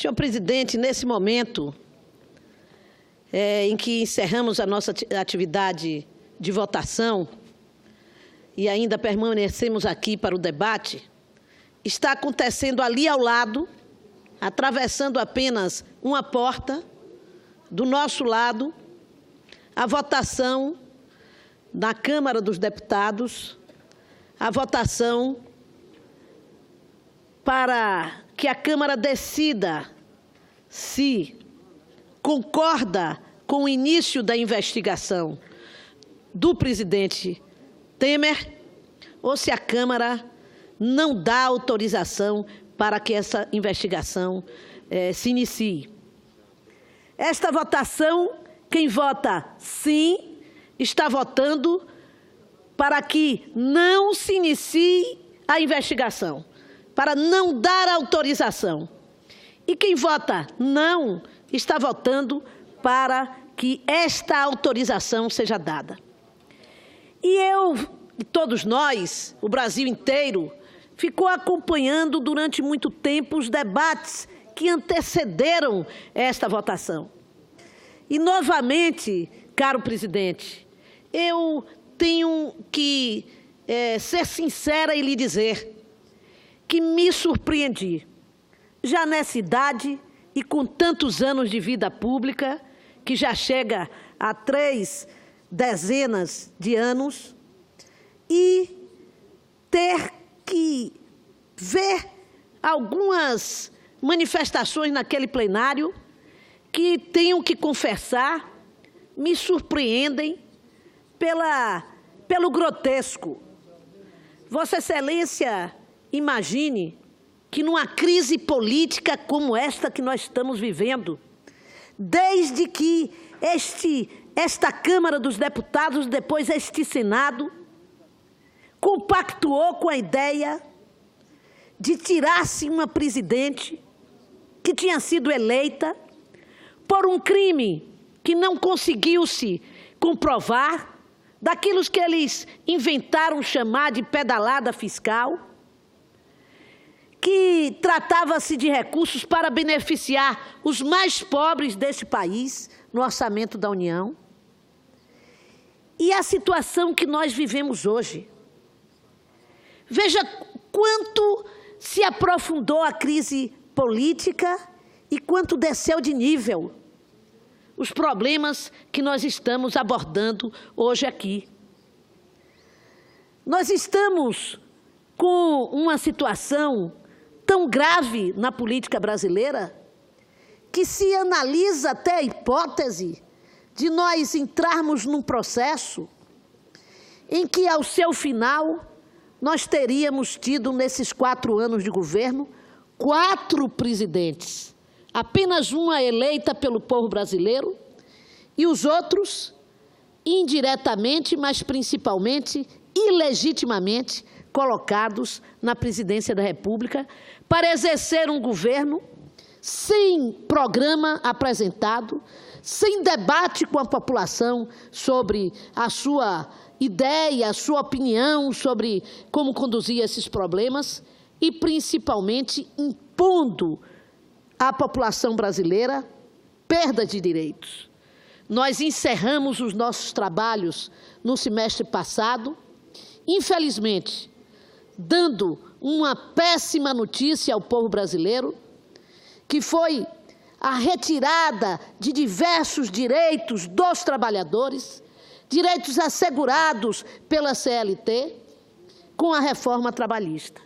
Senhor presidente, nesse momento em que encerramos a nossa atividade de votação e ainda permanecemos aqui para o debate, está acontecendo ali ao lado, atravessando apenas uma porta, do nosso lado, a votação na Câmara dos Deputados, a votação para que a Câmara decida se concorda com o início da investigação do presidente Temer ou se a Câmara não dá autorização para que essa investigação se inicie. Esta votação, quem vota sim, está votando para que não se inicie a investigação, para não dar autorização. E quem vota não, está votando para que esta autorização seja dada. E todos nós, o Brasil inteiro, ficou acompanhando durante muito tempo os debates que antecederam esta votação. E, novamente, caro presidente, eu tenho que ser sincera e lhe dizer que me surpreendi, já nessa idade e com tantos anos de vida pública, que já chega a 3 dezenas de anos, e ter que ver algumas manifestações naquele plenário que, tenho que confessar, me surpreendem pelo grotesco. Vossa Excelência, imagine que numa crise política como esta que nós estamos vivendo, desde que esta Câmara dos Deputados, depois este Senado, compactuou com a ideia de tirar-se uma presidente que tinha sido eleita por um crime que não conseguiu-se comprovar, daquilo que eles inventaram chamar de pedalada fiscal, que tratava-se de recursos para beneficiar os mais pobres deste país no orçamento da União. E a situação que nós vivemos hoje. Veja quanto se aprofundou a crise política e quanto desceu de nível os problemas que nós estamos abordando hoje aqui. Nós estamos com uma situação tão grave na política brasileira que se analisa até a hipótese de nós entrarmos num processo em que, ao seu final, nós teríamos tido, nesses 4 anos de governo, 4 presidentes. Apenas uma eleita pelo povo brasileiro e os outros, indiretamente, mas principalmente, ilegitimamente, colocados na presidência da República para exercer um governo sem programa apresentado, sem debate com a população sobre a sua ideia, a sua opinião sobre como conduzir esses problemas e, principalmente, impondo à população brasileira perda de direitos. Nós encerramos os nossos trabalhos no semestre passado, infelizmente, dando uma péssima notícia ao povo brasileiro, que foi a retirada de diversos direitos dos trabalhadores, direitos assegurados pela CLT, com a reforma trabalhista.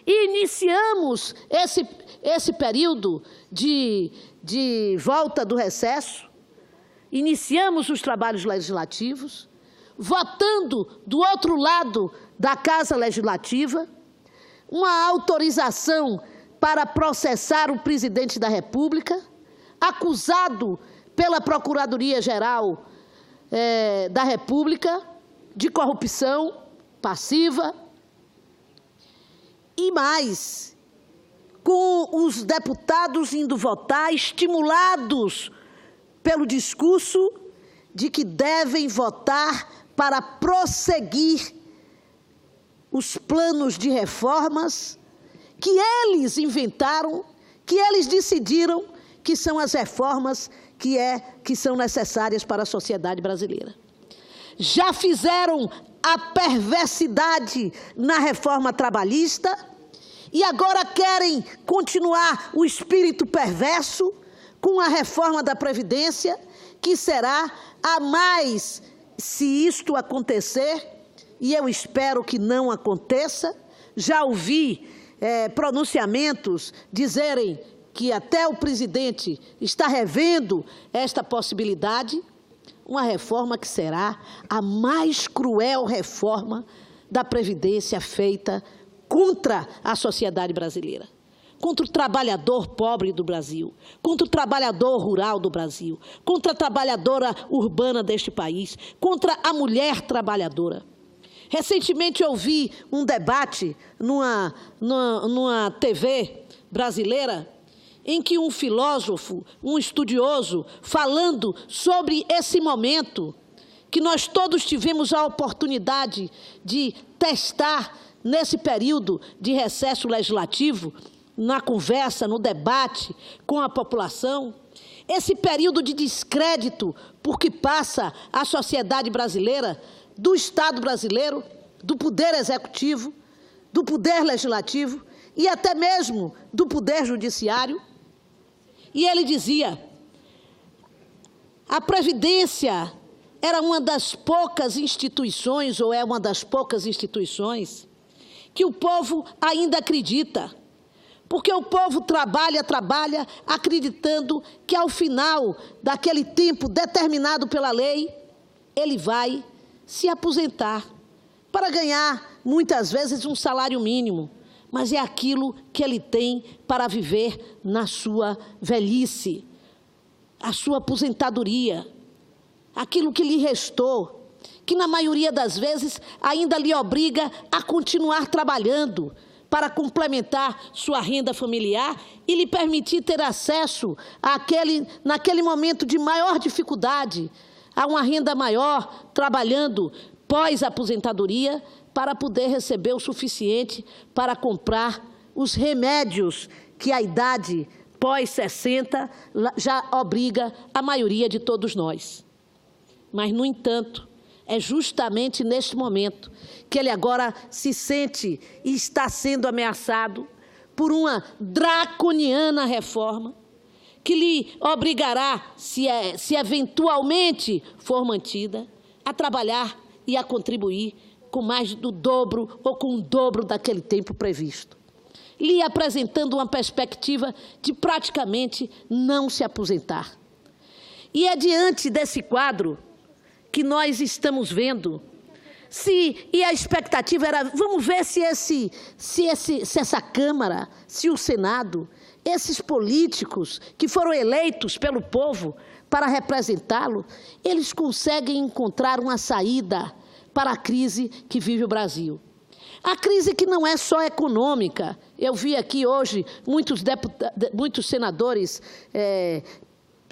E iniciamos esse período de volta do recesso, iniciamos os trabalhos legislativos, votando do outro lado da Casa Legislativa uma autorização para processar o presidente da República, acusado pela Procuradoria-Geral da República de corrupção passiva. E mais, com os deputados indo votar, estimulados pelo discurso de que devem votar para prosseguir os planos de reformas que eles inventaram, que eles decidiram que são as reformas que são necessárias para a sociedade brasileira. Já fizeram a perversidade na reforma trabalhista e agora querem continuar o espírito perverso com a reforma da Previdência, que será a mais, se isto acontecer, e eu espero que não aconteça. Já ouvi pronunciamentos dizerem que até o presidente está revendo esta possibilidade, uma reforma que será a mais cruel reforma da Previdência feita contra a sociedade brasileira, contra o trabalhador pobre do Brasil, contra o trabalhador rural do Brasil, contra a trabalhadora urbana deste país, contra a mulher trabalhadora. Recentemente eu vi um debate numa TV brasileira, em que um filósofo, um estudioso, falando sobre esse momento, que nós todos tivemos a oportunidade de testar nesse período de recesso legislativo, na conversa, no debate com a população, esse período de descrédito por que passa a sociedade brasileira, do Estado brasileiro, do Poder Executivo, do Poder Legislativo e até mesmo do Poder Judiciário. E ele dizia, a Previdência era uma das poucas instituições, ou é uma das poucas instituições, que o povo ainda acredita. Porque o povo trabalha acreditando que ao final daquele tempo determinado pela lei, ele vai se aposentar para ganhar, muitas vezes, um salário mínimo. Mas é aquilo que ele tem para viver na sua velhice, a sua aposentadoria, aquilo que lhe restou, que na maioria das vezes ainda lhe obriga a continuar trabalhando para complementar sua renda familiar e lhe permitir ter acesso naquele momento de maior dificuldade, a uma renda maior, trabalhando pós-aposentadoria, para poder receber o suficiente para comprar os remédios que a idade pós-60 já obriga a maioria de todos nós. Mas, no entanto, é justamente neste momento que ele agora se sente e está sendo ameaçado por uma draconiana reforma que lhe obrigará, se eventualmente for mantida, a trabalhar e a contribuir com mais do dobro ou com o dobro daquele tempo previsto, lhe apresentando uma perspectiva de praticamente não se aposentar. E é diante desse quadro que nós estamos vendo, e a expectativa era, vamos ver se essa Câmara, se o Senado, esses políticos que foram eleitos pelo povo para representá-lo, eles conseguem encontrar uma saída para a crise que vive o Brasil. A crise que não é só econômica. Eu vi aqui hoje muitos senadores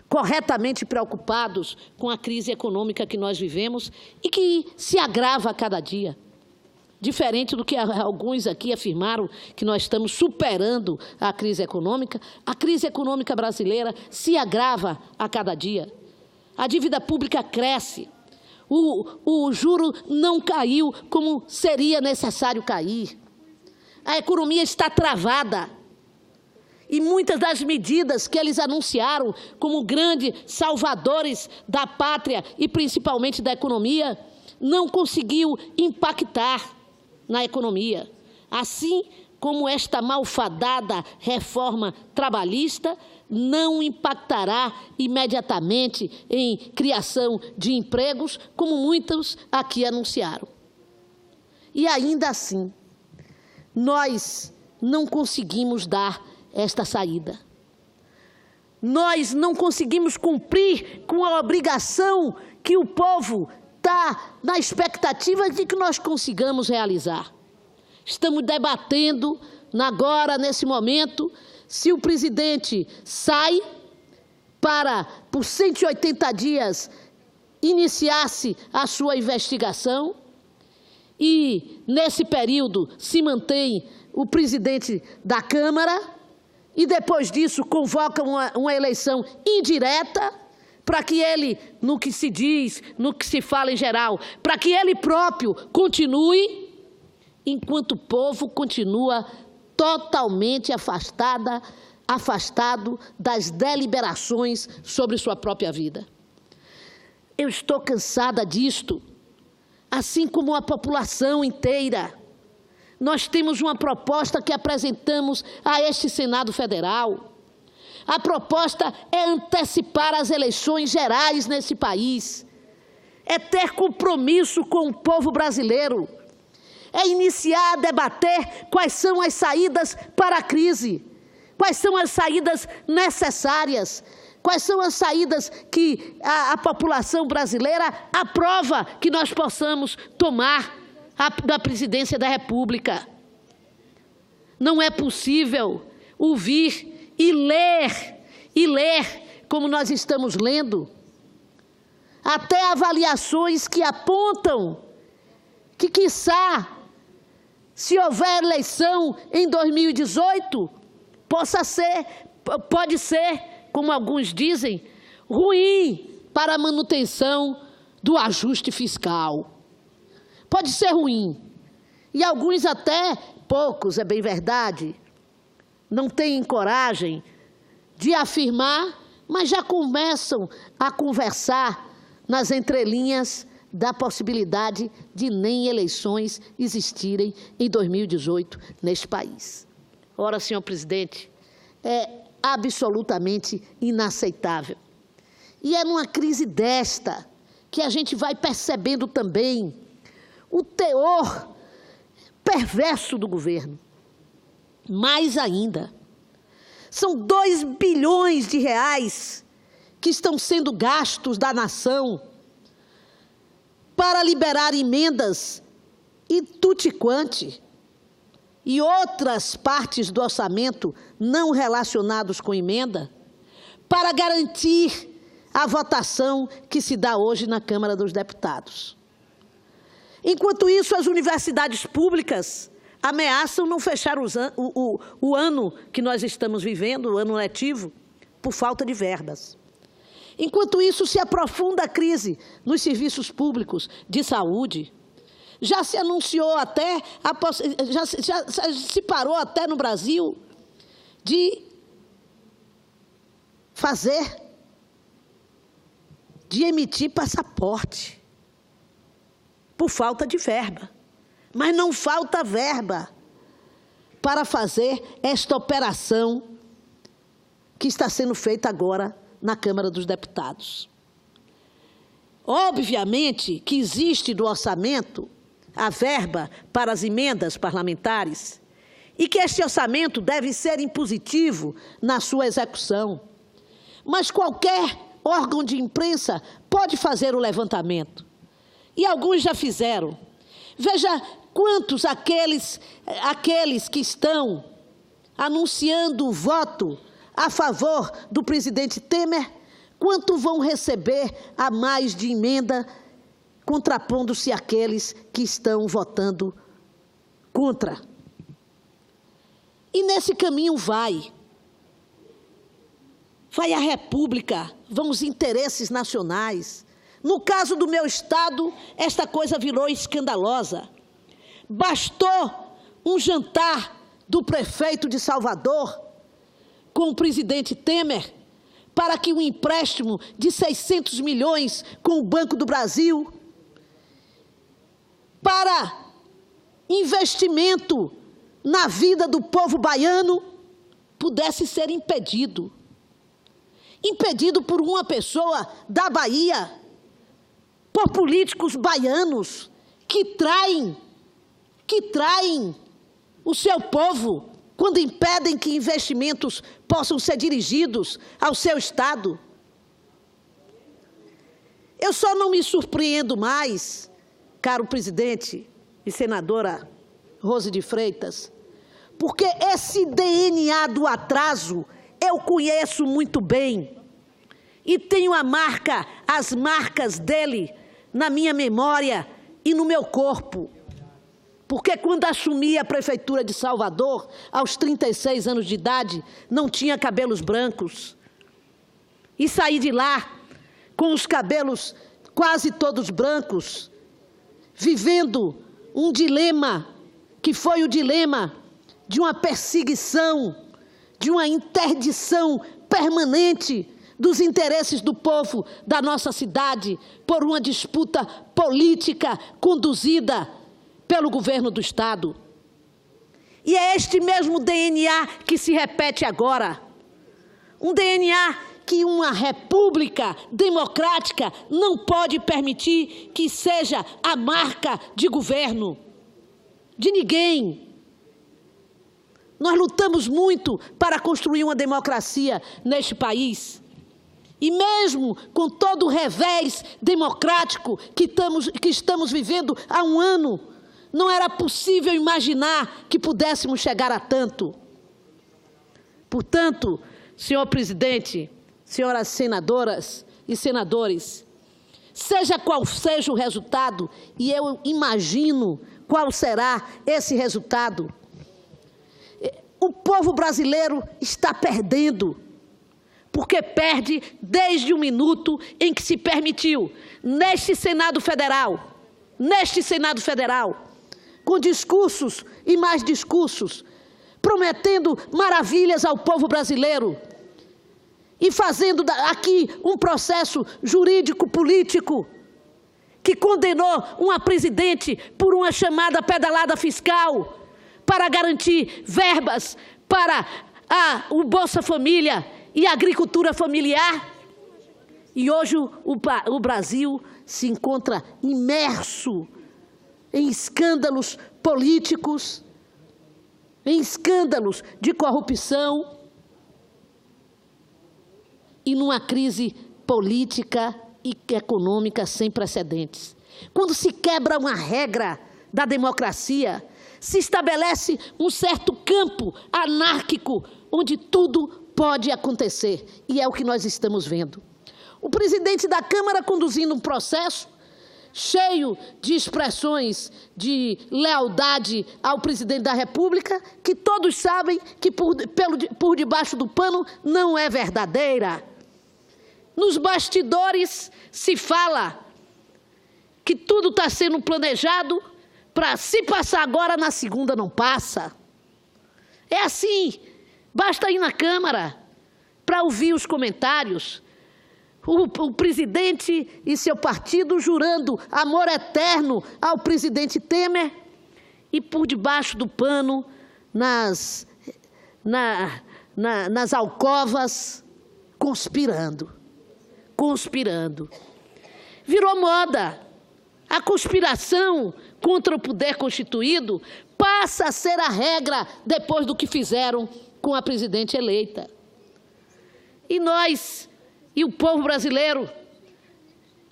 corretamente preocupados com a crise econômica que nós vivemos e que se agrava a cada dia. Diferente do que alguns aqui afirmaram, que nós estamos superando a crise econômica brasileira se agrava a cada dia. A dívida pública cresce. O juro não caiu como seria necessário cair. A economia está travada. E muitas das medidas que eles anunciaram como grandes salvadores da pátria e principalmente da economia, não conseguiu impactar na economia. Assim como esta malfadada reforma trabalhista não impactará imediatamente em criação de empregos, como muitos aqui anunciaram. E ainda assim, nós não conseguimos dar esta saída. Nós não conseguimos cumprir com a obrigação que o povo está na expectativa de que nós consigamos realizar. Estamos debatendo agora, nesse momento, se o presidente sai para, por 180 dias, iniciasse a sua investigação e, nesse período, se mantém o presidente da Câmara e depois disso convoca uma eleição indireta para que ele, no que se diz, no que se fala em geral, para que ele próprio continue, enquanto o povo continua totalmente afastado das deliberações sobre sua própria vida. Eu estou cansada disto, assim como a população inteira. Nós temos uma proposta que apresentamos a este Senado Federal. A proposta é antecipar as eleições gerais nesse país, é ter compromisso com o povo brasileiro, é iniciar a debater quais são as saídas para a crise, quais são as saídas necessárias, quais são as saídas que a população brasileira aprova que nós possamos tomar da presidência da República. Não é possível ouvir e ler como nós estamos lendo, até avaliações que apontam que, quiçá, se houver eleição em 2018, pode ser, como alguns dizem, ruim para a manutenção do ajuste fiscal. Pode ser ruim. E alguns até, poucos, é bem verdade, não têm coragem de afirmar, mas já começam a conversar nas entrelinhas da possibilidade de nem eleições existirem em 2018 neste país. Ora, senhor presidente, é absolutamente inaceitável. E é numa crise desta que a gente vai percebendo também o teor perverso do governo. Mais ainda, são 2 bilhões de reais que estão sendo gastos da nação para liberar emendas e tutti-quanti e outras partes do orçamento não relacionados com emenda, para garantir a votação que se dá hoje na Câmara dos Deputados. Enquanto isso, as universidades públicas ameaçam não fechar o ano que nós estamos vivendo, o ano letivo, por falta de verbas. Enquanto isso, se aprofunda a crise nos serviços públicos de saúde. Já se anunciou até, já se parou até no Brasil de emitir passaporte por falta de verba. Mas não falta verba para fazer esta operação que está sendo feita agora na Câmara dos Deputados. Obviamente que existe do orçamento a verba para as emendas parlamentares e que este orçamento deve ser impositivo na sua execução. Mas qualquer órgão de imprensa pode fazer o levantamento. E alguns já fizeram. Veja quantos aqueles que estão anunciando o voto a favor do presidente Temer, quanto vão receber a mais de emenda, contrapondo-se àqueles que estão votando contra. E nesse caminho vai a República, vão os interesses nacionais. No caso do meu estado, esta coisa virou escandalosa. Bastou um jantar do prefeito de Salvador com o presidente Temer para que um empréstimo de 600 milhões com o Banco do Brasil para investimento na vida do povo baiano pudesse ser impedido. Impedido por uma pessoa da Bahia, por políticos baianos que traem o seu povo quando impedem que investimentos possam ser dirigidos ao seu estado. Eu só não me surpreendo mais, caro presidente e senadora Rose de Freitas, porque esse DNA do atraso eu conheço muito bem e tenho as marcas dele na minha memória e no meu corpo. porque quando assumi a Prefeitura de Salvador, aos 36 anos de idade, não tinha cabelos brancos. E saí de lá com os cabelos quase todos brancos, vivendo um dilema, que foi o dilema de uma perseguição, de uma interdição permanente dos interesses do povo da nossa cidade por uma disputa política conduzida pelo governo do Estado. E é este mesmo DNA que se repete agora. Um DNA que uma república democrática não pode permitir que seja a marca de governo de ninguém. Nós lutamos muito para construir uma democracia neste país. E mesmo com todo o revés democrático que estamos vivendo há um ano, não era possível imaginar que pudéssemos chegar a tanto. Portanto, senhor presidente, senhoras senadoras e senadores, seja qual seja o resultado, e eu imagino qual será esse resultado, o povo brasileiro está perdendo, porque perde desde o minuto em que se permitiu, neste Senado Federal, com discursos e mais discursos, prometendo maravilhas ao povo brasileiro e fazendo aqui um processo jurídico-político que condenou uma presidente por uma chamada pedalada fiscal para garantir verbas para o Bolsa Família e a agricultura familiar. E hoje o Brasil se encontra imerso em escândalos políticos, em escândalos de corrupção e numa crise política e econômica sem precedentes. Quando se quebra uma regra da democracia, se estabelece um certo campo anárquico onde tudo pode acontecer, e é o que nós estamos vendo. O presidente da Câmara conduzindo um processo cheio de expressões de lealdade ao presidente da República, que todos sabem que por debaixo do pano não é verdadeira. Nos bastidores se fala que tudo está sendo planejado para, se passar agora, na segunda não passa. É assim, basta ir na Câmara para ouvir os comentários. O presidente e seu partido jurando amor eterno ao presidente Temer e por debaixo do pano, nas alcovas, conspirando. Virou moda. A conspiração contra o poder constituído passa a ser a regra depois do que fizeram com a presidente eleita. E nós, e o povo brasileiro,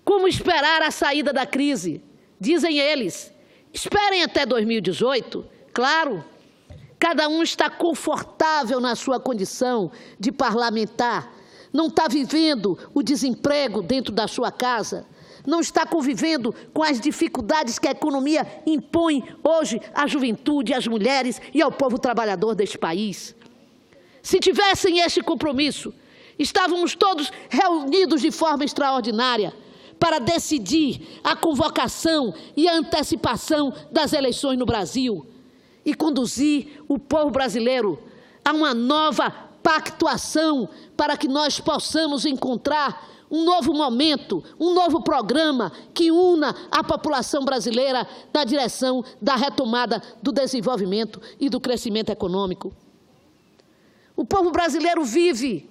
como esperar a saída da crise? Dizem eles, esperem até 2018, claro, cada um está confortável na sua condição de parlamentar, não está vivendo o desemprego dentro da sua casa, não está convivendo com as dificuldades que a economia impõe hoje à juventude, às mulheres e ao povo trabalhador deste país. Se tivessem este compromisso, estávamos todos reunidos de forma extraordinária para decidir a convocação e a antecipação das eleições no Brasil e conduzir o povo brasileiro a uma nova pactuação para que nós possamos encontrar um novo momento, um novo programa que una a população brasileira na direção da retomada do desenvolvimento e do crescimento econômico. O povo brasileiro vive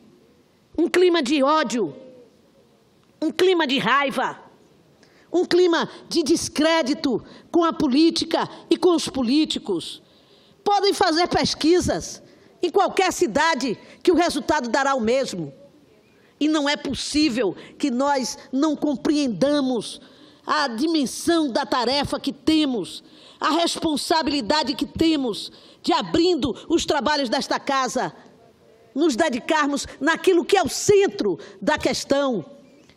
um clima de ódio, um clima de raiva, um clima de descrédito com a política e com os políticos. Podem fazer pesquisas em qualquer cidade que o resultado dará o mesmo. E não é possível que nós não compreendamos a dimensão da tarefa que temos, a responsabilidade que temos de, abrindo os trabalhos desta casa, nos dedicarmos naquilo que é o centro da questão.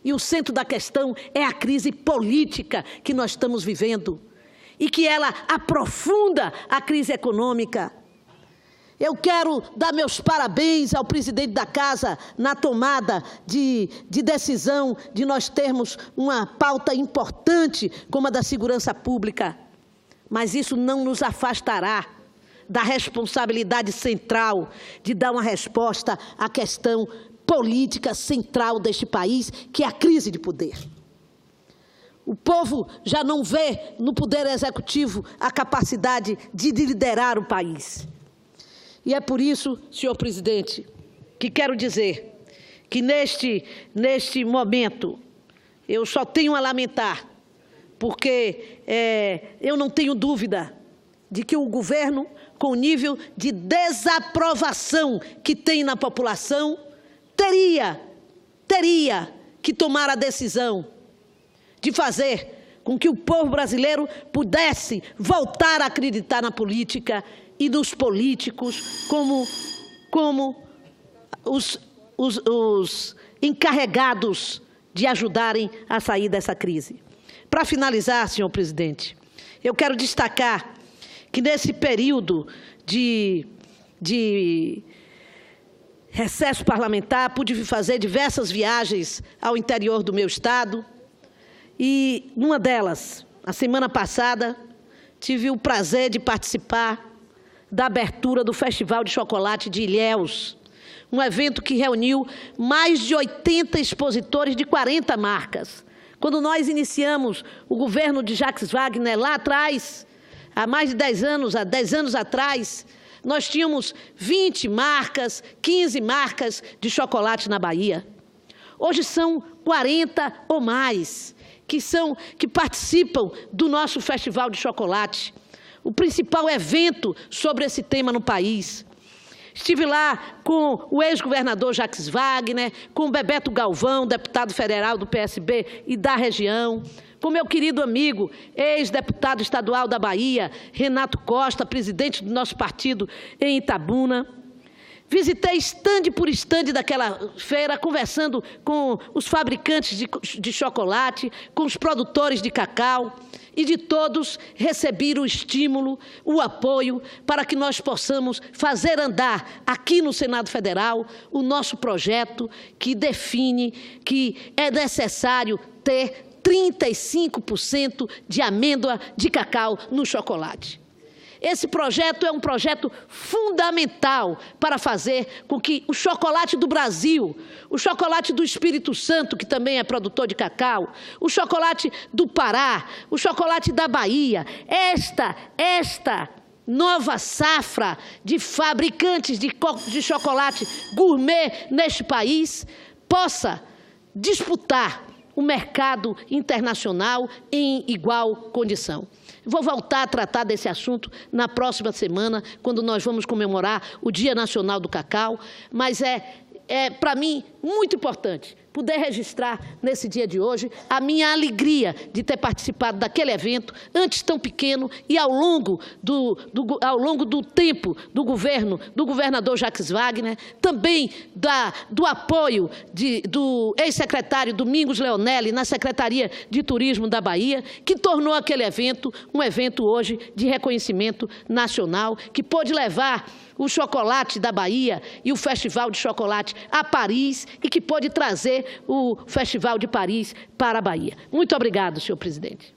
E o centro da questão é a crise política que nós estamos vivendo. e que ela aprofunda a crise econômica. Eu quero dar meus parabéns ao presidente da Casa na tomada de decisão de nós termos uma pauta importante como a da segurança pública. Mas isso não nos afastará da responsabilidade central de dar uma resposta à questão política central deste país, que é a crise de poder. O povo já não vê no poder executivo a capacidade de liderar o país. E é por isso, senhor presidente, que quero dizer que neste momento eu só tenho a lamentar, porque eu não tenho dúvida de que o governo, com o nível de desaprovação que tem na população, teria que tomar a decisão de fazer com que o povo brasileiro pudesse voltar a acreditar na política e nos políticos como os encarregados de ajudarem a sair dessa crise. Para finalizar, senhor presidente, eu quero destacar que nesse período de recesso parlamentar, pude fazer diversas viagens ao interior do meu estado e, numa delas, a semana passada, tive o prazer de participar da abertura do Festival de Chocolate de Ilhéus, um evento que reuniu mais de 80 expositores de 40 marcas. Quando nós iniciamos o governo de Jacques Wagner, lá atrás, há mais de 10 anos atrás, nós tínhamos 20 marcas, 15 marcas de chocolate na Bahia. Hoje são 40 ou mais que participam do nosso Festival de Chocolate, o principal evento sobre esse tema no país. Estive lá com o ex-governador Jacques Wagner, com o Bebeto Galvão, deputado federal do PSB e da região, com meu querido amigo, ex-deputado estadual da Bahia, Renato Costa, presidente do nosso partido em Itabuna. Visitei estande por estande daquela feira, conversando com os fabricantes de chocolate, com os produtores de cacau, e de todos receber o estímulo, o apoio, para que nós possamos fazer andar aqui no Senado Federal o nosso projeto que define que é necessário ter 35% de amêndoa de cacau no chocolate. Esse projeto é um projeto fundamental para fazer com que o chocolate do Brasil, o chocolate do Espírito Santo, que também é produtor de cacau, o chocolate do Pará, o chocolate da Bahia, esta nova safra de fabricantes de chocolate gourmet neste país possa disputar o mercado internacional em igual condição. Vou voltar a tratar desse assunto na próxima semana, quando nós vamos comemorar o Dia Nacional do Cacau, mas é para mim muito importante poder registrar nesse dia de hoje a minha alegria de ter participado daquele evento, antes tão pequeno, e ao longo do tempo do governo do governador Jacques Wagner, também do apoio do ex-secretário Domingos Leonelli na Secretaria de Turismo da Bahia, que tornou aquele evento um evento hoje de reconhecimento nacional, que pôde levar o chocolate da Bahia e o Festival de Chocolate a Paris e que pôde trazer o Festival de Paris para a Bahia. Muito obrigado, senhor presidente.